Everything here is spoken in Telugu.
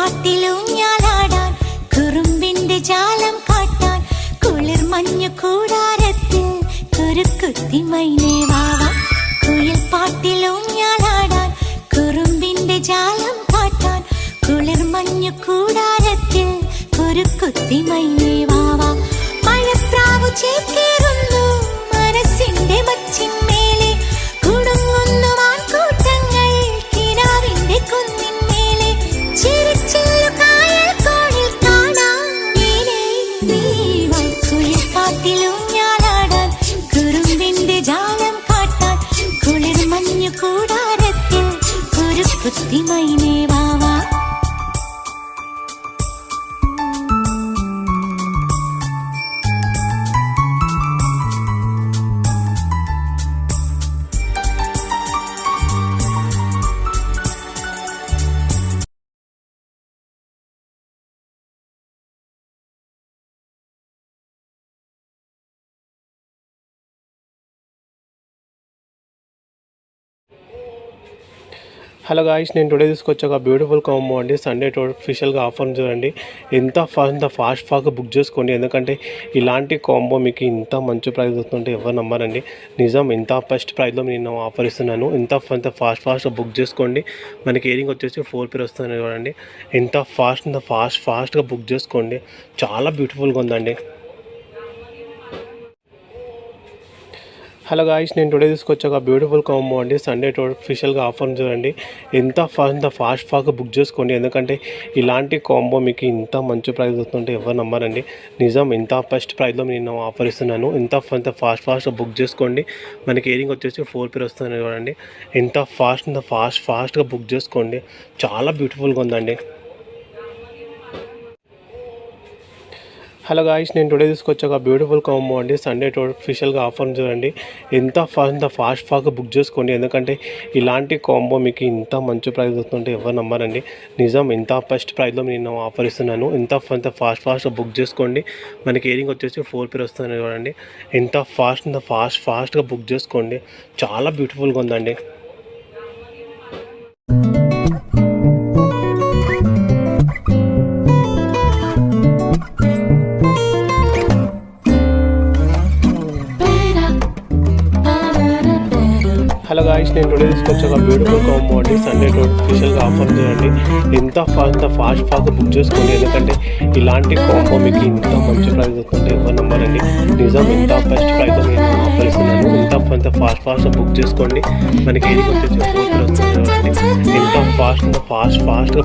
പാട്ടിലൂഞ്ഞാലാടാൻ കുറുമ്പിന്റെ ജാലം കാട്ടാൻ കുളിർ മഞ്ഞു കൂടാരത്തിൽ കുരുക്കുത്തി മൈനേ വാവാ. കുയിൽ പാട്ടിലൂഞ്ഞാലാടാൻ കുറുമ്പിന്റെ ജാലം കാട്ടാൻ കുളിർ മഞ്ഞു കൂടാരത്തിൽ കുരുക്കുത്തി മൈനേ വാവാ. മഴപ്രാവു ചേക്കേറുന്നു മനസ്സിന്റെ മച്ചിന്മേലെ കുടുങ്ങുന്നു മാൻകൂട്ടങ്ങൾ കിനാവിന്റെ കുന്നിന്മേലെ ചിരിച്ചില്ലു കായൽ കോണിൽ കാണാം നീലേ നീവാ. കുയിൽ പാട്ടിലൂഞ്ഞാലാടാൻ കുറുമ്പിന്റെ ജാലം കാട്ടാൻ കുളിർ മഞ്ഞു കൂടാരത്തിൽ കുരുക്കുത്തി മൈനേ വാവാ. హలో గాయ్స్, నేను టుడే తీసుకొచ్చాక బ్యూటిఫుల్ కాంబో అండి. సండే స్పెషల్గా ఆఫర్ చూడండి. ఎంత ఫాస్ట్ బుక్ చేసుకోండి, ఎందుకంటే ఇలాంటి కాంబో మీకు ఇంత మంచి ప్రైస్ వస్తుంటే ఎవరు నమ్మరండి. నిజం, ఇంత బెస్ట్ ప్రైస్లో నేను ఆఫర్ ఇస్తున్నాను. ఇంత ఫాస్ట్గా బుక్ చేసుకోండి. మనకి ఇయరింగ్ వచ్చేసి 4 పేర్ వస్తుంది చూడండి. ఎంత ఫాస్ట్గా బుక్ చేసుకోండి. చాలా బ్యూటిఫుల్గా ఉందండి. హలో గాయ్స్, నేను టుడే తీసుకొచ్చాక బ్యూటిఫుల్ కాంబో అండి. సండే స్పెషల్గా ఆఫర్ చూడండి. ఎంత ఫాస్ట్గా బుక్ చేసుకోండి, ఎందుకంటే ఇలాంటి కాంబో మీకు ఇంత మంచి ప్రైస్ వస్తుంటే ఎవరు నమ్మరండి. నిజం, ఇంత బెస్ట్ ప్రైస్లో నేను ఆఫర్ ఇస్తున్నాను. ఇంత ఫాస్ట్గా బుక్ చేసుకోండి. మనకి ఇయరింగ్ వచ్చేసి 4 పేర్ వస్తుంది చూడండి. ఎంత ఫాస్ట్గా బుక్ చేసుకోండి. చాలా బ్యూటిఫుల్గా ఉందండి. హలో గాయ్స్, నేను టుడే తీసుకొచ్చాక బ్యూటిఫుల్ కాంబో అండి. సండే స్పెషల్గా ఆఫర్ చూడండి. ఎంత ఫాస్ట్గా బుక్ చేసుకోండి, ఎందుకంటే ఇలాంటి కాంబో మీకు ఇంత మంచి ప్రైస్ వస్తుంటే ఎవరు నమ్మరండి. నిజం, ఇంత బెస్ట్ ప్రైస్లో నేను ఆఫర్ ఇస్తున్నాను. ఇంత ఫాస్ట్గా బుక్ చేసుకోండి. మనకి ఇయరింగ్ వచ్చేసి 4 పేర్ వస్తుంది చూడండి. ఎంత ఫాస్ట్గా బుక్ చేసుకోండి. చాలా బ్యూటిఫుల్గా ఉందండి. హలో గాయ్స్, నేను టుడే తీసుకొచ్చాక బ్యూటిఫుల్ కాంబో అండి. సండే స్పెషల్గా ఆఫర్ చూడండి. ఎంత ఫాస్ట్గా బుక్ చేసుకోండి, ఎందుకంటే ఇలాంటి కాంబో మీకు ఇంత మంచి ప్రైస్ వస్తుంటే ఎవరు నమ్మరండి. నిజం, ఇంత బెస్ట్ ప్రైస్లో నేను ఆఫర్ ఇస్తున్నాను. ఇంత ఫాస్ట్గా బుక్ చేసుకోండి. మనకి ఏది వచ్చేసి 4 పేర్ వస్తుంది చూడండి. ఎంత ఫాస్ట్గా